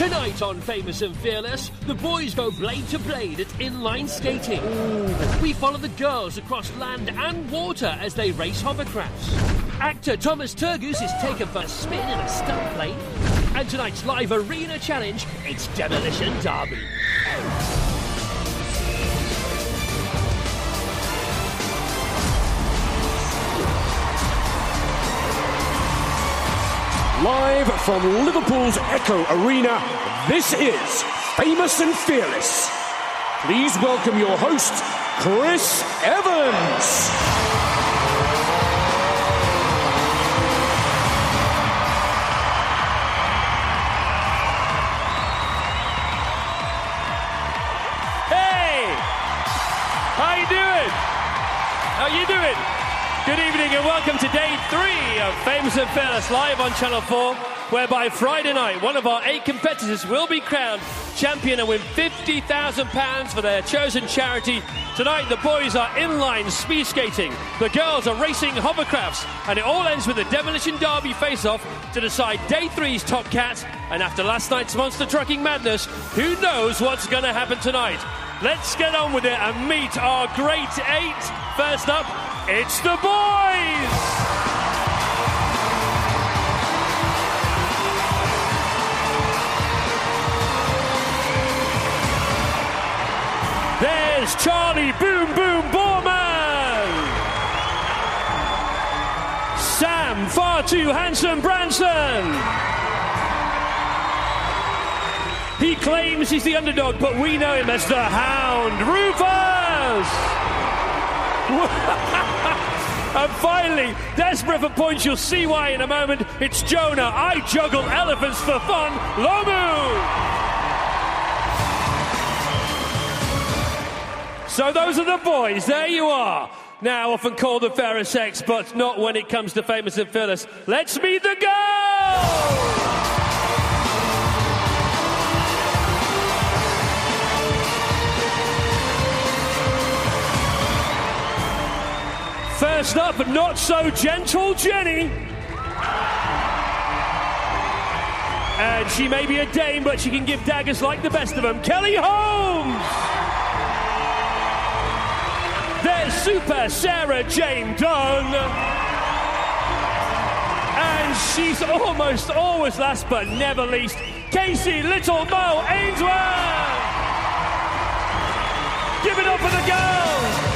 Tonight on Famous and Fearless, the boys go blade to blade at inline skating. We follow the girls across land and water as they race hovercrafts. Actor Thomas Turgoose is taken for a spin in a stunt plane. And tonight's live arena challenge, it's Demolition Derby. Live from Liverpool's Echo Arena, this is Famous and Fearless. Please welcome your host, Chris Evans. Hey! How you doing? How you doing? Good evening and welcome to day 3 of Famous and Fearless live on Channel 4, where by Friday night one of our 8 competitors will be crowned champion and win £50,000 for their chosen charity. Tonight the boys are inline speed skating, the girls are racing hovercrafts, and it all ends with a Demolition Derby face-off to decide day 3's top cat. And after last night's monster trucking madness, who knows what's going to happen tonight? Let's get on with it and meet our great 8. First up, it's the boys! There's Charley Boorman! Sam Far Too Handsome Branson! He claims he's the underdog, but we know him as the Hound, Rufus! And finally, desperate for points, you'll see why in a moment, it's Jonah, I juggle elephants for fun, Lomu! So those are the boys, there you are. Now often called the fairest sex, but not when it comes to Famous and Fearless. Let's meet the girls! First up, not so gentle Jenny. And she may be a dame, but she can give daggers like the best of them. Kelly Holmes! There's super Sarah Jayne Dunn. And she's almost always last but never least, Kacey Little Mo Ainsworth! Give it up for the girls!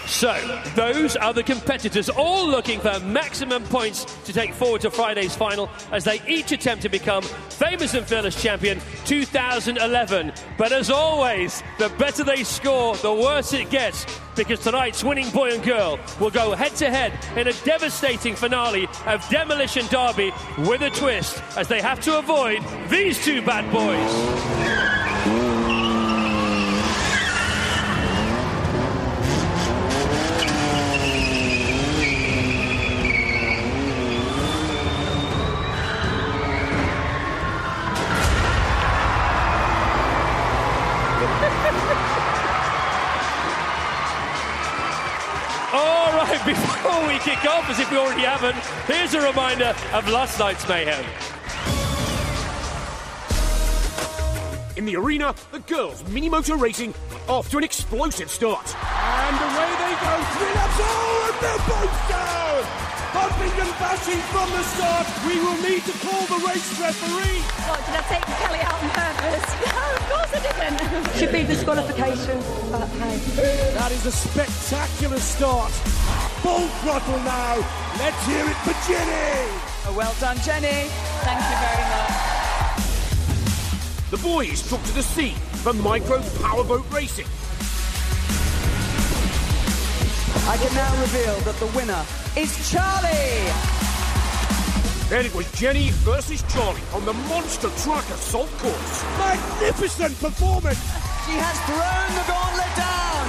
So, those are the competitors, all looking for maximum points to take forward to Friday's final as they each attempt to become Famous and Fearless Champion 2011. But as always, the better they score, the worse it gets, because tonight's winning boy and girl will go head-to-head in a devastating finale of Demolition Derby with a twist, as they have to avoid these 2 bad boys. Before we kick off, as if we already haven't, here's a reminder of last night's mayhem. In the arena, the girls' mini-motor racing off to an explosive start. And away they go, 3 laps, oh, and they're both down! Bumping and bashing from the start. We will need to call the race referee. What, did I take Kelly out on purpose? No, of course I didn't. Should be disqualification, but hey. That is a spectacular start. Full throttle now. Let's hear it for Jenny. Oh, well done, Jenny. Thank you very much. The boys took to the sea for micro powerboat racing. I can now reveal that the winner is Charley. Then it was Jenny versus Charley on the monster truck assault course. Magnificent performance. She has thrown the gauntlet down.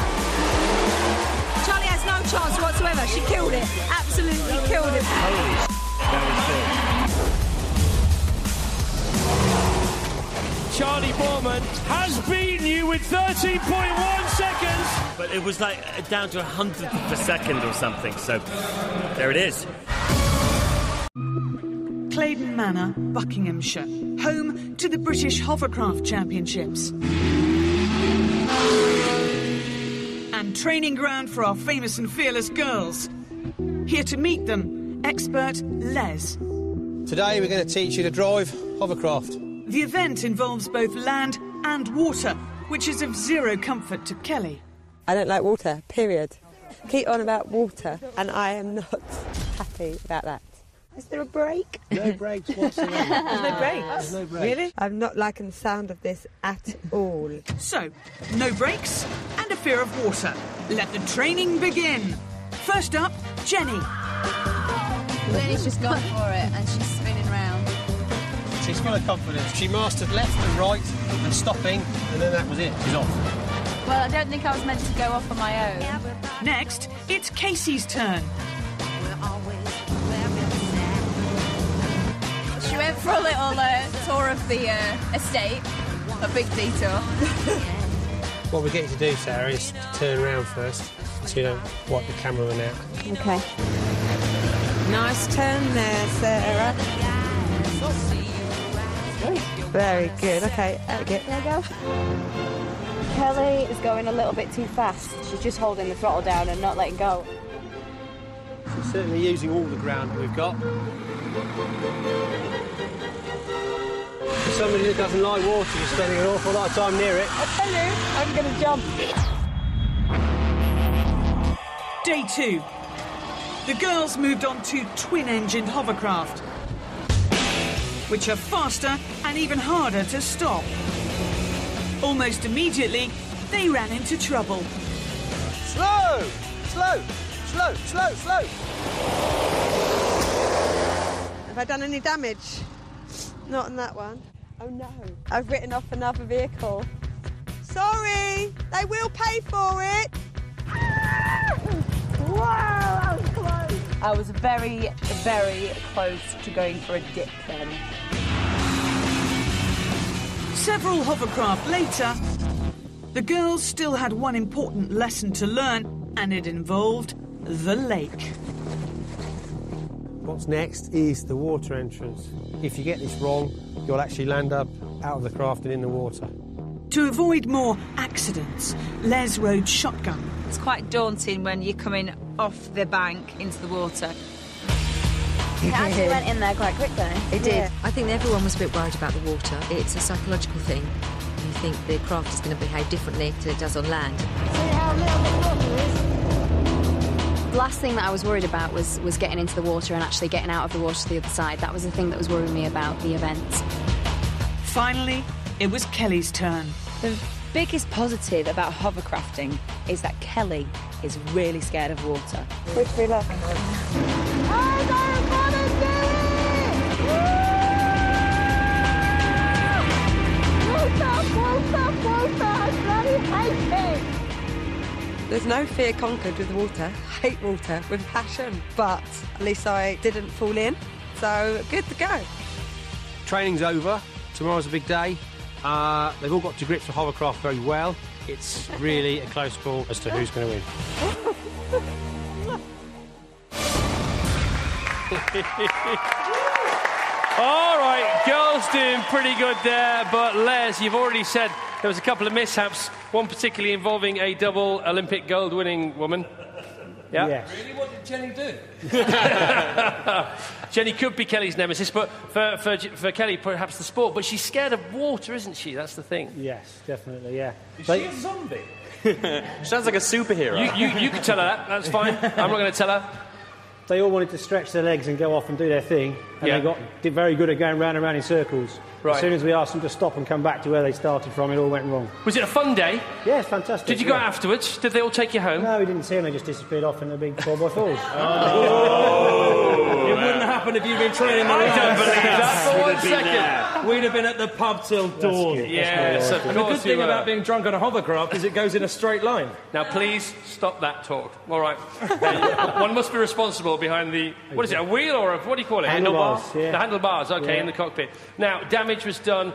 Charley has no chance whatsoever. She killed it. Absolutely killed it. Charley Boorman has beaten you with 13.1 seconds. But it was like down to 100th of a second or something, so there it is. Claydon Manor, Buckinghamshire, home to the British Hovercraft Championships. And training ground for our famous and fearless girls. Here to meet them, expert Les. Today we're going to teach you to drive hovercraft. The event involves both land and water, which is of zero comfort to Kelly. I don't like water, period. Keep on about water, and I am not happy about that. Is there a break? No breaks whatsoever. There's no breaks? There's no breaks. Really? I'm not liking the sound of this at all. So, no breaks and a fear of water. Let the training begin. First up, Jenny. Jenny's just gone for it and she's spinning round. She's full of confidence. She mastered left and right and stopping, and then that was it. She's off. Well, I don't think I was meant to go off on my own. Next, it's Kacey's turn. She went for a little tour of the estate, a big detour. What we get you to do, Sarah, is to turn around first so you don't wipe the camera in out. OK. Nice turn there, Sarah. Very good. OK, there you go. Kelly is going a little bit too fast. She's just holding the throttle down and not letting go. She's certainly using all the ground that we've got. For somebody that doesn't like water, you're spending an awful lot of time near it. I tell you, I'm going to jump. Day 2. The girls moved on to twin-engined hovercraft, which are faster and even harder to stop. Almost immediately, they ran into trouble. Slow! Slow! Slow! Slow! Slow! Have I done any damage? Not on that one. Oh no, I've written off another vehicle. Sorry, they will pay for it. Wow, that was close. I was very, very close to going for a dip then. Several hovercraft later, the girls still had one important lesson to learn, and it involved the lake. What's next is the water entrance. If you get this wrong, you'll actually land up out of the craft and in the water. To avoid more accidents, Les rode shotgun. It's quite daunting when you're coming off the bank into the water. It actually went in there quite quick though. It did. Yeah. I think everyone was a bit worried about the water. It's a psychological thing. You think the craft is going to behave differently to it does on land. See how little the water is? The last thing that I was worried about was getting into the water and actually getting out of the water to the other side. That was the thing that was worrying me about the event. Finally, it was Kelly's turn. The biggest positive about hovercrafting is that Kelly is really scared of water. Wish me luck. There's no fear conquered with water. I hate water with passion, but at least I didn't fall in, so good to go. Training's over. Tomorrow's a big day. They've all got to grips with hovercraft very well. It's really a close call as to who's going to win. All right, girls doing pretty good there, but Les, you've already said there was a couple of mishaps, one particularly involving a double Olympic gold-winning woman. Yeah? Yes. Really? What did Jenny do? Jenny could be Kelly's nemesis, but for Kelly, perhaps the sport. But she's scared of water, isn't she? That's the thing. Yes, definitely, yeah. Is she a zombie? Sounds like a superhero. You can tell her that. That's fine. I'm not going to tell her. They all wanted to stretch their legs and go off and do their thing, and they did very good at going round and round in circles. Right. As soon as we asked them to stop and come back to where they started from, it all went wrong. Was it a fun day? Yeah, it's fantastic. Did you go afterwards? Did they all take you home? No, we didn't see them. They just disappeared off in the big 4x4s. It wouldn't happen if you'd been training. I don't believe that for 1 second. We'd have been at the pub till dawn. Yes, of course. And the good thing about being drunk on a hovercraft is it goes in a straight line. Now, please stop that talk. All right. One must be responsible behind the... What is it, a wheel or what do you call it? Handlebars. Yeah. The handlebars, OK, Yeah. in the cockpit. Now, damage was done,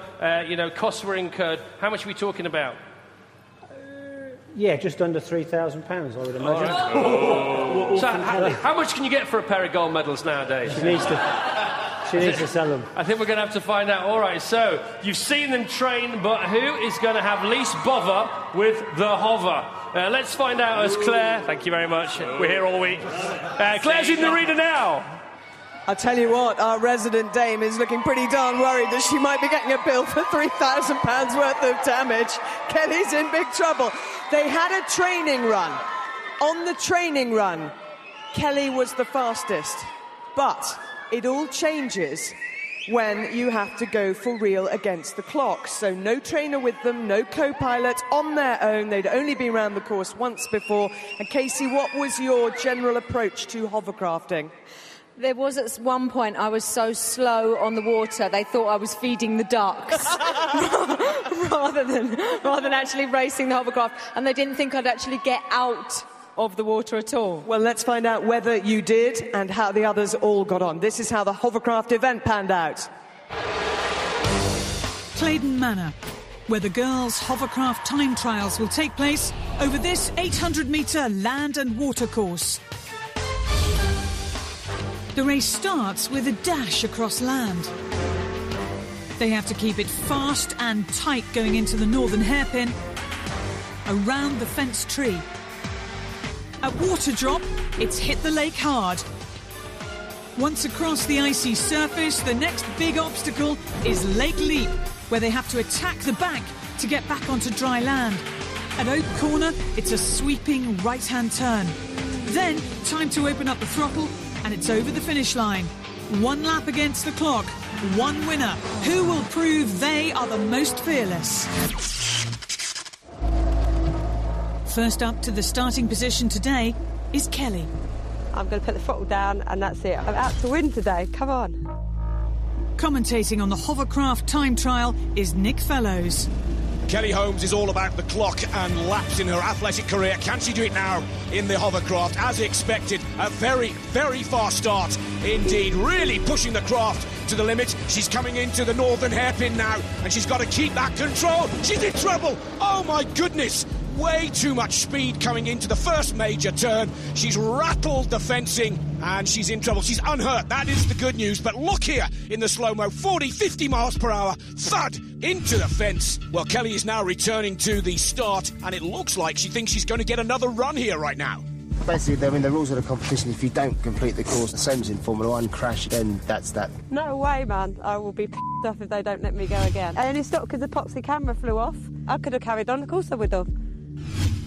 costs were incurred. How much are we talking about? Yeah, just under £3,000, I would imagine. So, how much can you get for a pair of gold medals nowadays? She She needs to sell them. I think we're going to have to find out. All right, so you've seen them train, but who is going to have least bother with the hover? Let's find out as Claire. Thank you very much. We're here all week. Claire's in the arena now. I'll tell you what, our resident dame is looking pretty darn worried that she might be getting a bill for £3,000 worth of damage. Kelly's in big trouble. They had a training run. On the training run, Kelly was the fastest. But it all changes when you have to go for real against the clock. So no trainer with them, no co-pilot, on their own. They'd only been around the course once before. And Kacey, what was your general approach to hovercrafting? There was at one point I was so slow on the water they thought I was feeding the ducks rather than actually racing the hovercraft, and they didn't think I'd actually get out of the water at all. Well, let's find out whether you did and how the others all got on. This is how the hovercraft event panned out. Claydon Manor, where the girls' hovercraft time trials will take place over this 800-metre land and water course. The race starts with a dash across land. They have to keep it fast and tight going into the northern hairpin, around the fence tree. At water drop, it's hit the lake hard. Once across the icy surface, the next big obstacle is Lake Leap, where they have to attack the bank to get back onto dry land. At Oak Corner, it's a sweeping right-hand turn. Then, time to open up the throttle, and it's over the finish line. One lap against the clock, one winner. Who will prove they are the most fearless? First up to the starting position today is Kelly. I'm going to put the throttle down and that's it. I'm out to win today, come on. Commentating on the hovercraft time trial is Nick Fellows. Kelly Holmes is all about the clock and laps in her athletic career. Can she do it now in the hovercraft? As expected, a very, very fast start indeed. Really pushing the craft to the limit. She's coming into the northern hairpin now, and she's got to keep that control. She's in trouble. Oh, my goodness. Way too much speed coming into the first major turn. She's rattled the fencing and she's in trouble. She's unhurt. That is the good news. But look here in the slow-mo, 40, 50 miles per hour, thud into the fence. Well, Kelly is now returning to the start, and it looks like she thinks she's going to get another run here right now. Basically, I mean, the rules of the competition, if you don't complete the course, the same as in Formula 1, crash, then that's that. No way, man. I will be p***ed off if they don't let me go again. I only stopped because the epoxy camera flew off. I could have carried on. Of course I would have.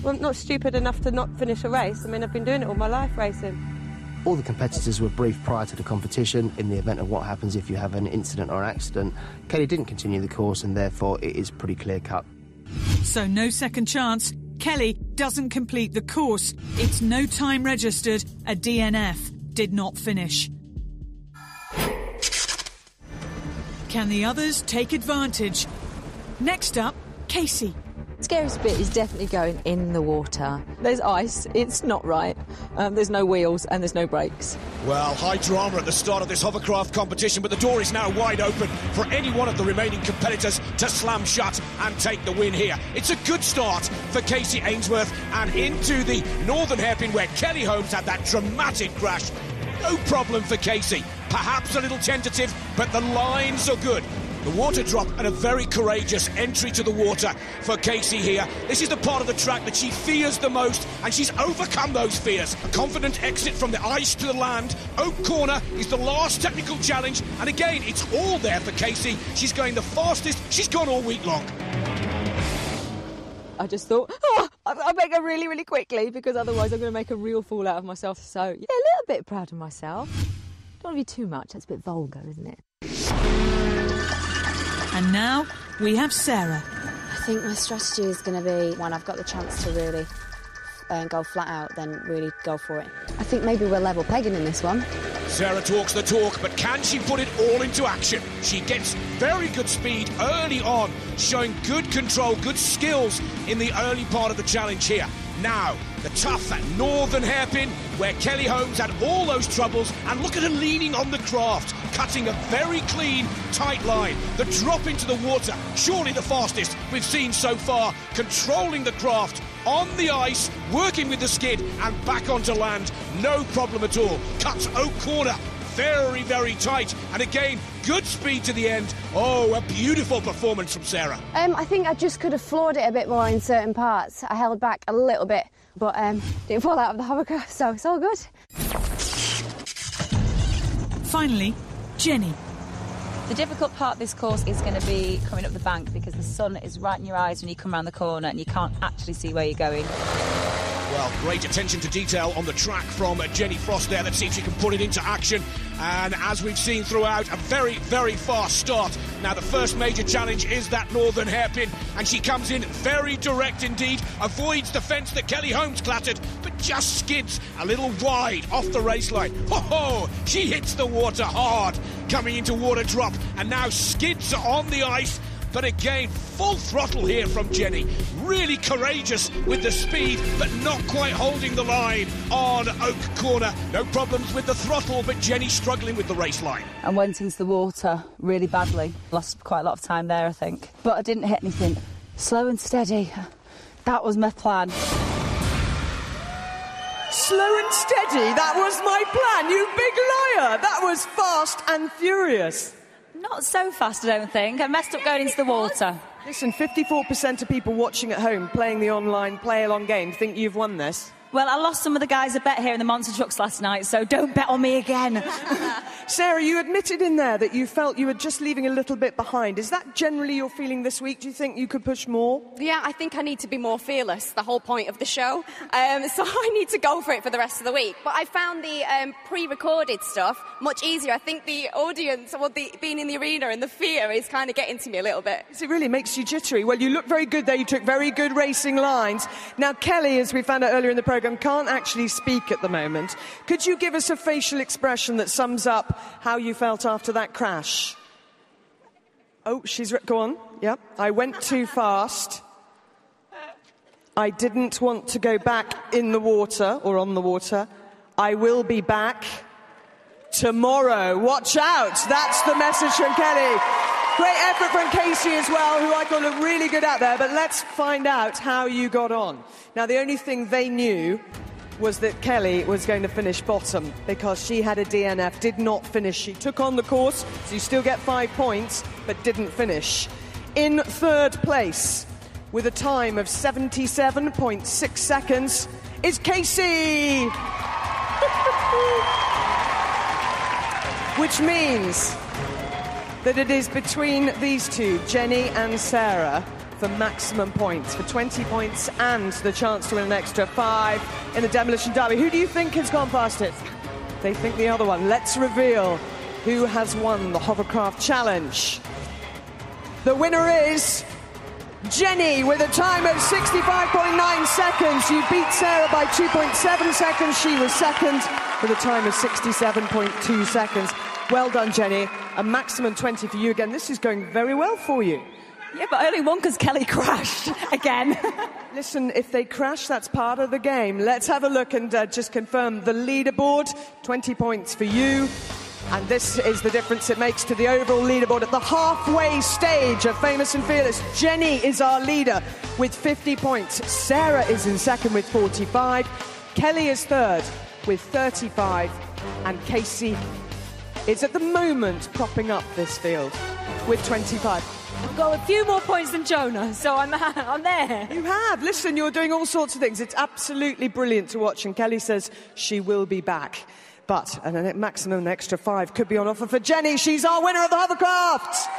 Well, I'm not stupid enough to not finish a race. I mean, I've been doing it all my life, racing. All the competitors were briefed prior to the competition in the event of what happens if you have an incident or accident. Kelly didn't continue the course, and therefore it is pretty clear-cut. So no second chance. Kelly doesn't complete the course. It's no time registered. A DNF. Did not finish. Can the others take advantage? Next up, Kacey. The scariest bit is definitely going in the water. There's ice, it's not right. There's no wheels and there's no brakes. Well, high drama at the start of this hovercraft competition, but the door is now wide open for any one of the remaining competitors to slam shut and take the win here. It's a good start for Kacey Ainsworth, and into the northern hairpin where Kelly Holmes had that dramatic crash. No problem for Kacey. Perhaps a little tentative, but the lines are good. The water drop and a very courageous entry to the water for Kacey here. This is the part of the track that she fears the most, and she's overcome those fears. A confident exit from the ice to the land. Oak Corner is the last technical challenge, and again, it's all there for Kacey. She's going the fastest she's gone all week long. I just thought, I'll make her really, really quickly, because otherwise I'm going to make a real fool out of myself. So, yeah, a little bit proud of myself. Don't want to be too much. That's a bit vulgar, isn't it? And now we have Sarah. I think my strategy is going to be, when I've got the chance to really go flat out, then really go for it. I think maybe we're level pegging in this one. Sarah talks the talk, but can she put it all into action? She gets very good speed early on, showing good control, good skills in the early part of the challenge here. Now, the tough northern hairpin, where Kelly Holmes had all those troubles, and look at her leaning on the craft, cutting a very clean, tight line. The drop into the water, surely the fastest we've seen so far, controlling the craft on the ice, working with the skid, and back onto land, no problem at all. Cuts Oak Corner very, very tight. And again, good speed to the end. Oh, a beautiful performance from Sarah. I think I just could have floored it a bit more in certain parts. I held back a little bit, but didn't fall out of the hovercraft, so it's all good. Finally, Jenny. The difficult part of this course is going to be coming up the bank because the sun is right in your eyes when you come around the corner and you can't actually see where you're going. Well, great attention to detail on the track from Jenny Frost there. Let's see if she can put it into action. And as we've seen throughout, a very, very fast start. Now, the first major challenge is that northern hairpin, and she comes in very direct indeed, avoids the fence that Kelly Holmes clattered, but just skids a little wide off the race line. Ho-ho! She hits the water hard, coming into water drop, and now skids on the ice. But again, full throttle here from Jenny. Really courageous with the speed, but not quite holding the line on Oak Corner. No problems with the throttle, but Jenny struggling with the race line. I went into the water really badly. Lost quite a lot of time there, I think. But I didn't hit anything. Slow and steady. That was my plan. Slow and steady? That was my plan, you big liar! That was fast and furious. Not so fast, I don't think. I messed up going into the water. Listen, 54% of people watching at home playing the online play-along game think you've won this. Well, I lost some of the guys a bet here in the monster trucks last night, so don't bet on me again. Sarah, you admitted in there that you felt you were just leaving a little bit behind. Is that generally your feeling this week? Do you think you could push more? Yeah, I think I need to be more fearless, the whole point of the show. So I need to go for it for the rest of the week. But I found the pre-recorded stuff much easier. I think the audience, or being in the arena and the fear is kind of getting to me a little bit. It really makes you jittery. Well, you look very good there. You took very good racing lines. Now, Kelly, as we found out earlier in the programme, can't actually speak at the moment. Could you give us a facial expression that sums up how you felt after that crash? Oh, go on. Yep. I went too fast. I didn't want to go back in the water or on the water. I will be back tomorrow. Watch out. That's the message from Kelly. Great effort from Kacey as well, who I thought looked really good out there. But let's find out how you got on. Now, the only thing they knew was that Kelly was going to finish bottom because she had a DNF, did not finish. She took on the course, so you still get 5 points, but didn't finish. In third place, with a time of 77.6 seconds, is Kacey! Which means that it is between these two, Jenny and Sarah, for maximum points, for 20 points and the chance to win an extra 5 in the Demolition Derby. Who do you think has gone fastest? They think the other one. Let's reveal who has won the Hovercraft Challenge. The winner is Jenny with a time of 65.9 seconds. You beat Sarah by 2.7 seconds. She was second with a time of 67.2 seconds. Well done, Jenny. A maximum 20 for you again. This is going very well for you. Yeah, but I only won because Kelly crashed again. Listen, if they crash, that's part of the game. Let's have a look and just confirm the leaderboard. 20 points for you. And this is the difference it makes to the overall leaderboard. At the halfway stage of Famous and Fearless, Jenny is our leader with 50 points. Sarah is in second with 45. Kelly is third with 35. And Kacey is at the moment propping up this field with 25. I've got a few more points than Jonah, so I'm there. You have. Listen, you're doing all sorts of things. It's absolutely brilliant to watch, and Kelly says she will be back. But a maximum extra 5 could be on offer for Jenny. She's our winner of the Hovercraft.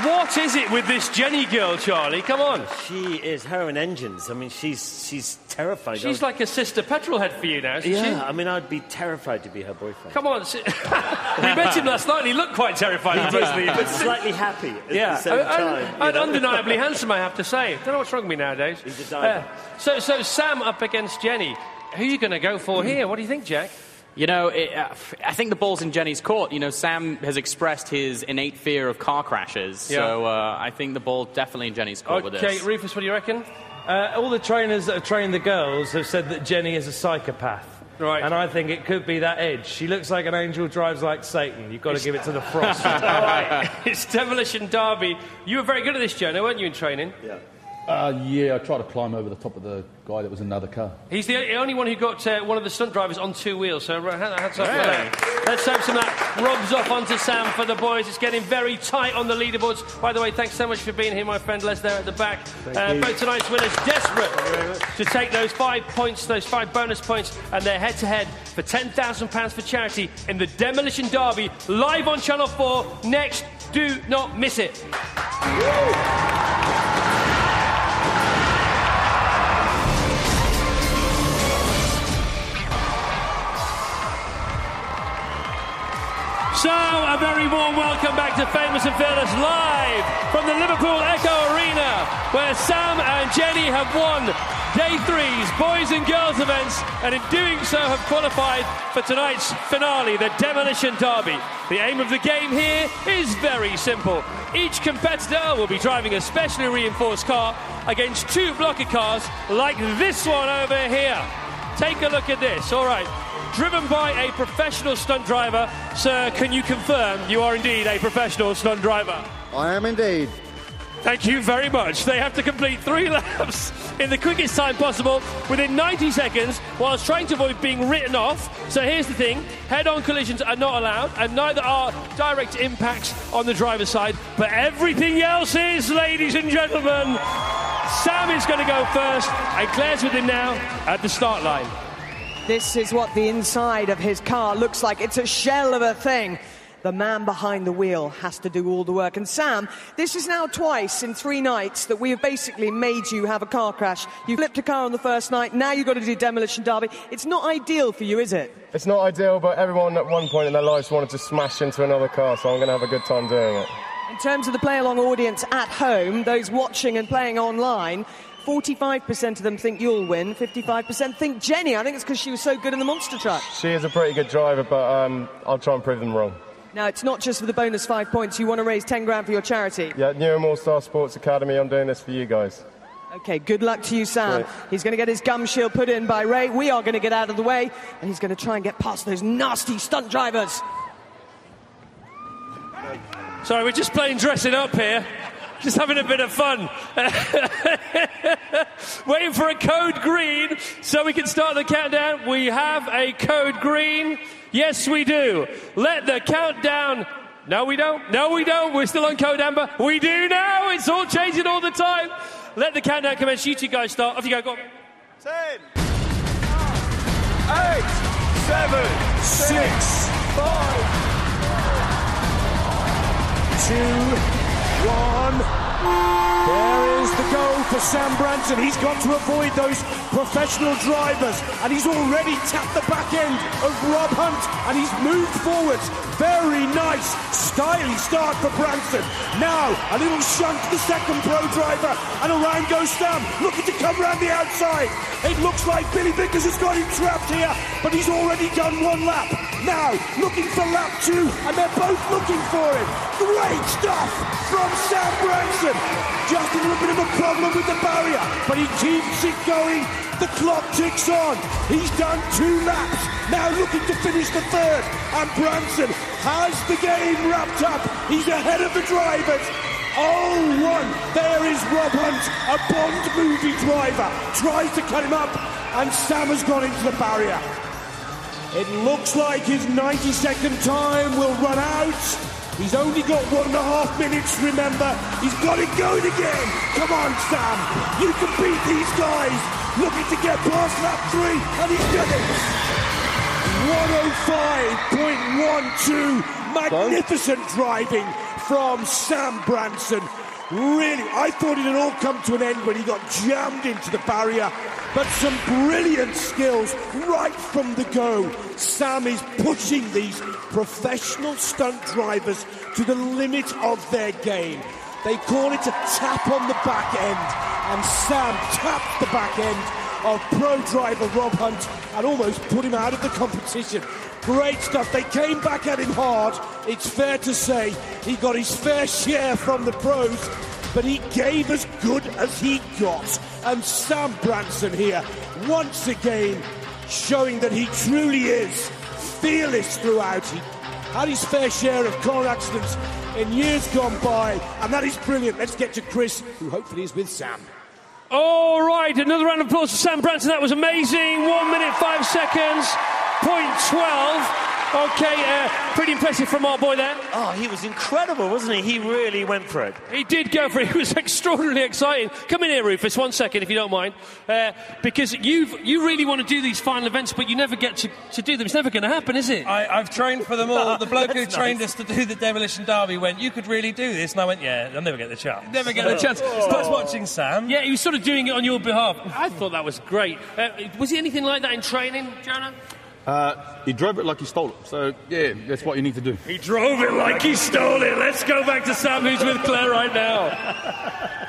What is it with this Jenny girl, Charlie? Come on. She is her and engines. I mean, she's terrified. She's like a sister petrol head for you now, isn't she? Yeah, I mean, I'd be terrified to be her boyfriend. Come on. We met him last night and he looked quite terrified. But slightly happy at the same time. And undeniably handsome, I have to say. Don't know what's wrong with me nowadays. He's a diver. So Sam up against Jenny. Who are you going to go for here? What do you think, Jack? You know, I think the ball's in Jenny's court. You know, Sam has expressed his innate fear of car crashes, so I think the ball definitely in Jenny's court with this. Okay, Rufus, what do you reckon? All the trainers that have trained the girls have said that Jenny is a psychopath. Right. And I think it could be that edge. She looks like an angel, drives like Satan. You've got to give it to the Frost. All right, it's Demolition Derby. You were very good at this, Jonah, weren't you, in training? Yeah. Yeah, I tried to climb over the top of the guy that was in another car. He's the only one who got one of the stunt drivers on 2 wheels, so hats off for that. Let's hope some of that rubs off onto Sam for the boys. It's getting very tight on the leaderboards. By the way, thanks so much for being here, my friend Les, there at the back. Both tonight's winners desperate to take those 5 points, those 5 bonus points, and they're head-to-head for £10,000 for charity in the Demolition Derby, live on Channel 4 next. Do not miss it. So, a very warm welcome back to Famous and Fearless live from the Liverpool Echo Arena, where Sam and Jenny have won Day 3's boys and girls events, and in doing so have qualified for tonight's finale, the Demolition Derby. The aim of the game here is very simple. Each competitor will be driving a specially reinforced car against 2 blocker cars like this one over here. Take a look at this. All right. Driven by a professional stunt driver. Sir, can you confirm you are indeed a professional stunt driver? I am indeed. Thank you very much. They have to complete 3 laps in the quickest time possible within 90 seconds whilst trying to avoid being written off. So here's the thing, head-on collisions are not allowed and neither are direct impacts on the driver's side, but everything else is, ladies and gentlemen. Sam is going to go first and Claire's with him now at the start line. This is what the inside of his car looks like. It's a shell of a thing. The man behind the wheel has to do all the work. And Sam, this is now twice in 3 nights that we have basically made you have a car crash. You flipped a car on the first night, now you've got to do Demolition Derby. It's not ideal for you, is it? It's not ideal, but everyone at one point in their lives wanted to smash into another car, so I'm going to have a good time doing it. In terms of the play-along audience at home, those watching and playing online, 45% of them think you'll win, 55% think Jenny. I think it's because she was so good in the monster truck. She is a pretty good driver, but I'll try and prove them wrong. Now, it's not just for the bonus 5 points. You want to raise 10 grand for your charity. Yeah, Newham All-Star Sports Academy. I'm doing this for you guys. OK, good luck to you, Sam. Great. He's going to get his gum shield put in by Ray. We are going to get out of the way, and he's going to try and get past those nasty stunt drivers. Sorry, we're just playing dressing up here. Just having a bit of fun. Waiting for a code green so we can start the countdown. We have a code green. Yes, we do. Let the countdown... No, we don't. No, we don't. We're still on code amber. We do now. It's all changing all the time. Let the countdown commence. You two guys start. Off you go. Go on. 10, 9, 8, 7, 6, 5, 2, 1. There is the goal for Sam Branson. He's got to avoid those professional drivers, and he's already tapped the back end of Rob Hunt, and he's moved forwards. Very nice, stylish start for Branson. Now, a little shunt to the second pro driver, and around goes Sam, looking to come round the outside. It looks like Billy Vickers has got him trapped here, but he's already done 1 lap. Now, looking for lap 2, and they're both looking for him. Great stuff from Sam Branson. Just a little bit of a problem with the barrier, but he keeps it going. The clock ticks on. He's done 2 laps. Now looking to finish the 3rd. And Branson has the game wrapped up. He's ahead of the drivers. 0-1. There is Rob Hunt, a Bond movie driver. Tries to cut him up, and Sam has gone into the barrier. It looks like his 90-second time will run out. He's only got 1.5 minutes, remember. He's got it going again. Come on, Sam. You can beat these guys. Looking to get past lap 3, and he's done it. 105.12. Magnificent driving from Sam Branson. Really, I thought it had all come to an end when he got jammed into the barrier. But some brilliant skills right from the go. Sam is pushing these professional stunt drivers to the limit of their game. They call it a tap on the back end, and Sam tapped the back end of pro driver Rob Hunt and almost put him out of the competition. Great stuff. They came back at him hard. It's fair to say he got his fair share from the pros, but he gave as good as he got. And Sam Branson here, once again, showing that he truly is fearless throughout. He had his fair share of car accidents in years gone by, and that is brilliant. Let's get to Chris, who hopefully is with Sam. All right, another round of applause for Sam Branson. That was amazing. 1 minute, 5 seconds, .12. Okay, pretty impressive from our boy there. Oh, he was incredible, wasn't he? He really went for it. He did go for it. It was extraordinarily exciting. Come in here, Rufus, 1 second, if you don't mind. Because you really want to do these final events, but you never get to do them. It's never going to happen, is it? I've trained for them all. The bloke who trained us to do the Demolition Derby went, you could really do this. And I went, yeah, I'll never get the chance. Never get the chance. So I was watching Sam. Yeah, he was sort of doing it on your behalf. I thought that was great. Was he anything like that in training, Jonah? He drove it like he stole it. So, yeah, that's what you need to do. He drove it like he stole it. Let's go back to Sam, who's with Claire right now.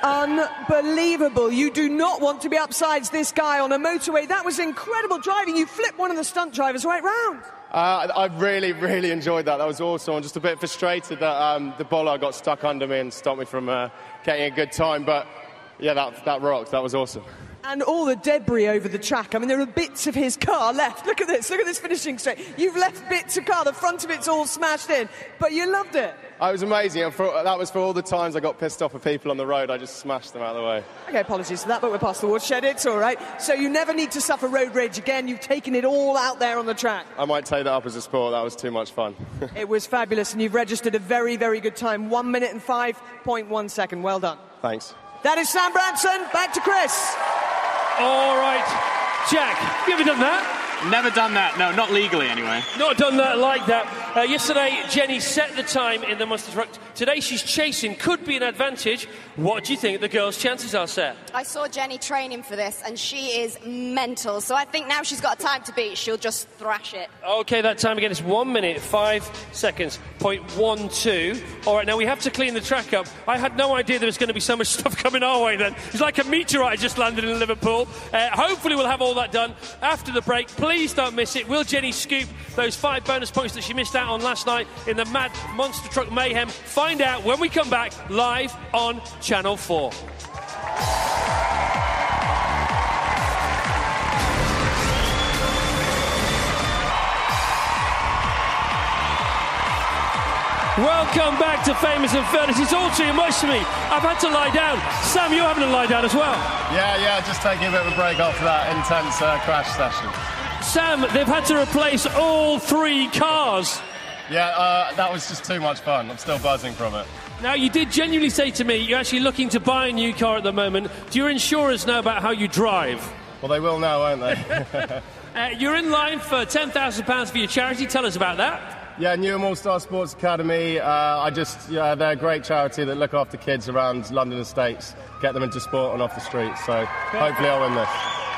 Unbelievable. You do not want to be upsides this guy on a motorway. That was incredible driving. You flipped one of the stunt drivers right round. I really, really enjoyed that. That was awesome. I'm just a bit frustrated that the bollard got stuck under me and stopped me from getting a good time. But, yeah, that rocked. That was awesome. And all the debris over the track. I mean, there are bits of his car left. Look at this finishing straight. You've left bits of car, the front of it's all smashed in, but you loved it. It was amazing. That was for all the times I got pissed off at people on the road. I just smashed them out of the way. Okay, apologies for that, but we're past the watershed. It's all right. So you never need to suffer road rage again. You've taken it all out there on the track. I might take that up as a sport. That was too much fun. It was fabulous, and you've registered a very, very good time. 1 minute and 5.1 second. Well done. Thanks. That is Sam Branson. Back to Chris. All right. Jack, have you ever done that? Never done that. No, not legally anyway. Not done that like that. Yesterday, Jenny set the time in the monster truck. Today, she's chasing. Could be an advantage. What do you think the girls' chances are, Sarah? I saw Jenny training for this, and she is mental. So I think now she's got a time to beat. She'll just thrash it. OK, that time again is 1 minute, 5 seconds, .12. All right, now we have to clean the track up. I had no idea there was going to be so much stuff coming our way then. It's like a meteorite just landed in Liverpool. Hopefully we'll have all that done after the break. Please don't miss it. Will Jenny scoop those 5 bonus points that she missed out on last night in the mad monster truck mayhem? Find out when we come back live on Channel 4. Welcome back to Famous and Fearless. It's all too much for me. I've had to lie down. Sam, you're having to lie down as well. Yeah, just taking a bit of a break after that intense crash session. Sam, they've had to replace all 3 cars. Yeah, that was just too much fun. I'm still buzzing from it. Now, you did genuinely say to me you're actually looking to buy a new car at the moment. Do your insurers know about how you drive? Well, they will now, won't they? You're in line for £10,000 for your charity. Tell us about that. Yeah, Newham All-Star Sports Academy. They're a great charity that look after kids around London estates, get them into sport and off the streets. So hopefully I'll win this.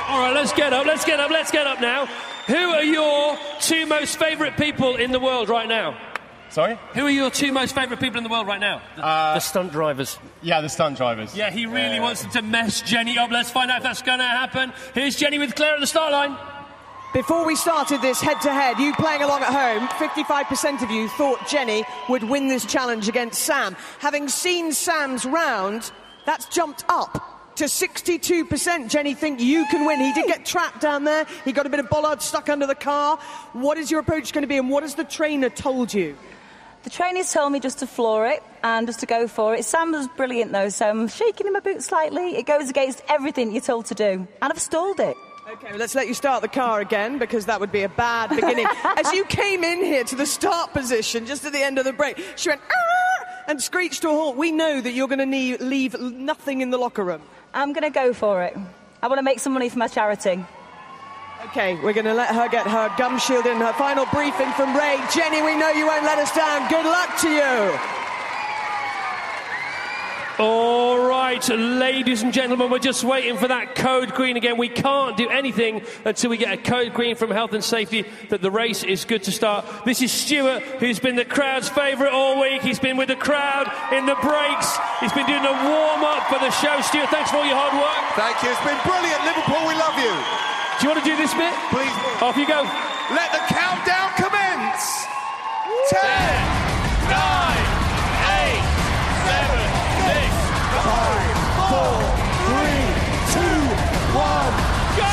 All right, let's get up now. Who are your 2 most favourite people in the world right now? Sorry? Who are your 2 most favourite people in the world right now? The stunt drivers. Yeah, the stunt drivers. Yeah, he really wants to mess Jenny up. Let's find out if that's going to happen. Here's Jenny with Claire at the start line. Before we started this head-to-head, you playing along at home, 55% of you thought Jenny would win this challenge against Sam. Having seen Sam's round, that's jumped up to 62%. Jenny, think you can win. He did get trapped down there. He got a bit of bollard stuck under the car. What is your approach going to be, and what has the trainer told you? The trainer's told me just to floor it and just to go for it. Sam was brilliant, though, so I'm shaking in my boots slightly. It goes against everything you're told to do, and I've stalled it. OK, well, let's let you start the car again, because that would be a bad beginning. As you came in here to the start position, just at the end of the break, she went, "Arr!" and screeched to a halt. We know that you're going to leave nothing in the locker room. I'm going to go for it. I want to make some money for my charity. OK, we're going to let her get her gum shield in, her final briefing from Ray. Jenny, we know you won't let us down. Good luck to you. All right, ladies and gentlemen, we're just waiting for that code green again. We can't do anything until we get a code green from Health and Safety that the race is good to start. This is Stuart, who's been the crowd's favourite all week. He's been with the crowd in the breaks. He's been doing a warm-up for the show. Stuart, thanks for all your hard work. Thank you. It's been brilliant, Liverpool. We love you. Do you want to do this bit? Please. Off you go. Let the countdown commence. 10, 9, 8, 7, 5, 4, 3, 2, 1.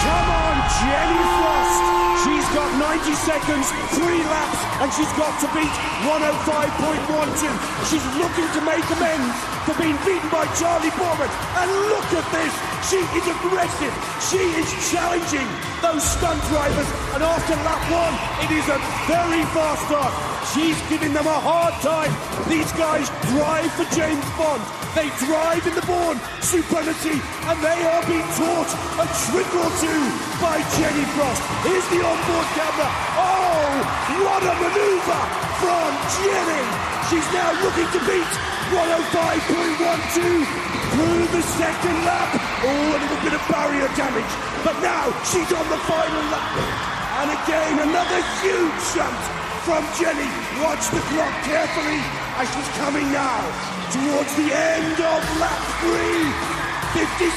Come on, Jenny Frost. She's got seconds, 3 laps, and she's got to beat 105.12. She's looking to make amends for being beaten by Charley Boorman. And look at this. She is aggressive. She is challenging those stunt drivers. And after lap 1, it is a very fast start. She's giving them a hard time. These guys drive for James Bond. They drive in the Bourne supremacy, and they are being taught a trick or two by Jenny Frost. Here's the onboard camera. Oh, what a manoeuvre from Jenny. She's now looking to beat 105.12 through the second lap. Oh, a little bit of barrier damage, but now she's on the final lap. And again, another huge shunt from Jenny. Watch the clock carefully as she's coming now towards the end of lap 3. 56,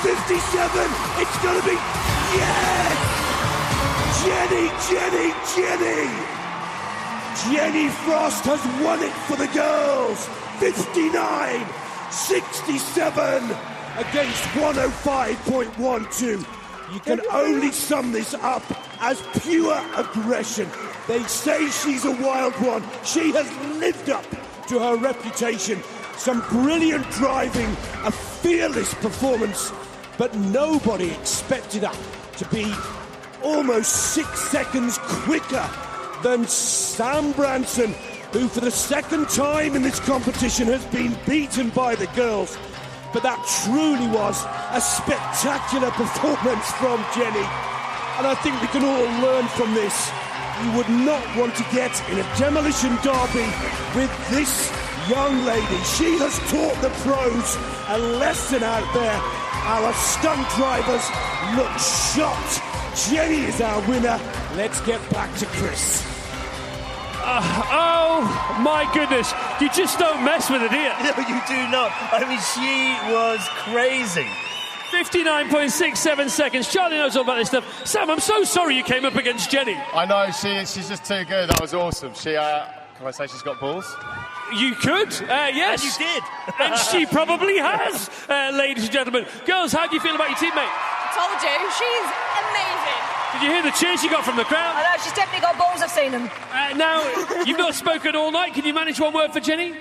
57, it's going to be, yes! Jenny! Jenny Frost has won it for the girls. 59, 67 against 105.12. You can only sum this up as pure aggression. They say she's a wild one. She has lived up to her reputation. Some brilliant driving, a fearless performance, but nobody expected her to be almost 6 seconds quicker than Sam Branson, who for the second time in this competition has been beaten by the girls. But that truly was a spectacular performance from Jenny. And I think we can all learn from this. You would not want to get in a demolition derby with this young lady. She has taught the pros a lesson out there. Our stunt drivers look shocked. Jenny is our winner. Let's get back to Chris. Oh my goodness, you just don't mess with it, do you? No, you do not. I mean, she was crazy. 59.67 seconds. Charlie knows all about this stuff. Sam, I'm so sorry you came up against Jenny. I know, she's just too good. That was awesome. Can I say she's got balls? You could, yes. And you did. And she probably has, ladies and gentlemen. Girls, how do you feel about your teammate? I told you, she's amazing. Did you hear the cheers you got from the crowd? I know, she's definitely got balls, I've seen them. Now, you've not spoken all night. Can you manage one word for Jenny?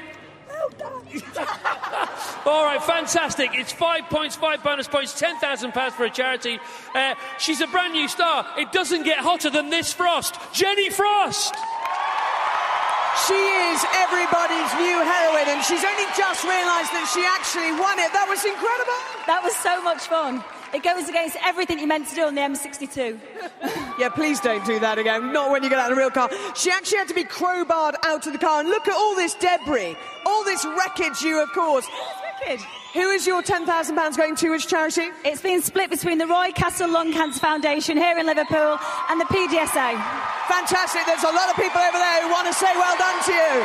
All right, fantastic. It's 5 points, 5 bonus points, £10,000 for a charity. She's a brand new star. It doesn't get hotter than this Frost. Jenny Frost! She is everybody's new heroine, and she's only just realised that she actually won it. That was incredible. That was so much fun. It goes against everything you meant to do on the M62. Yeah, please don't do that again. Not when you get out of a real car. She actually had to be crowbarred out of the car. And look at all this debris, all this wreckage you have caused. Who is your £10,000 going to? Which charity? It's been split between the Roy Castle Lung Cancer Foundation here in Liverpool and the PDSA. Fantastic. There's a lot of people over there who want to say well done to you.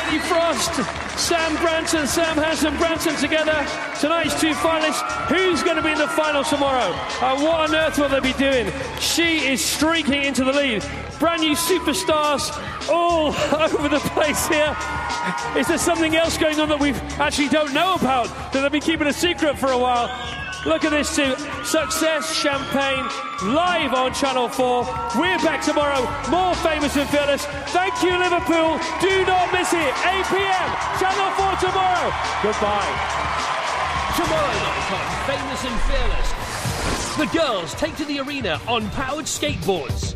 Jenny Frost, Sam Branson, Sam Branson together. Tonight's 2 finalists. Who's going to be in the final tomorrow? What on earth will they be doing? She is streaking into the lead. Brand new superstars all over the place here. Is there something else going on that we actually don't know about, that they've been keeping a secret for a while? Look at this too. Success Champagne live on Channel 4. We're back tomorrow. More Famous and Fearless. Thank you, Liverpool. Do not miss it. 8 p.m. Channel 4 tomorrow. Goodbye. Tomorrow night on Famous and Fearless, the girls take to the arena on powered skateboards.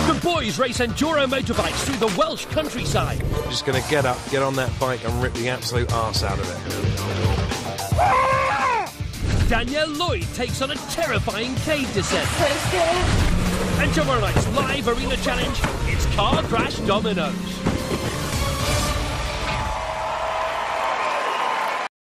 The boys race enduro motorbikes through the Welsh countryside. I'm just going to get up, get on that bike and rip the absolute arse out of it. Danielle Lloyd takes on a terrifying cave descent. So scared. And tomorrow night's live arena challenge, it's Car Crash Dominoes.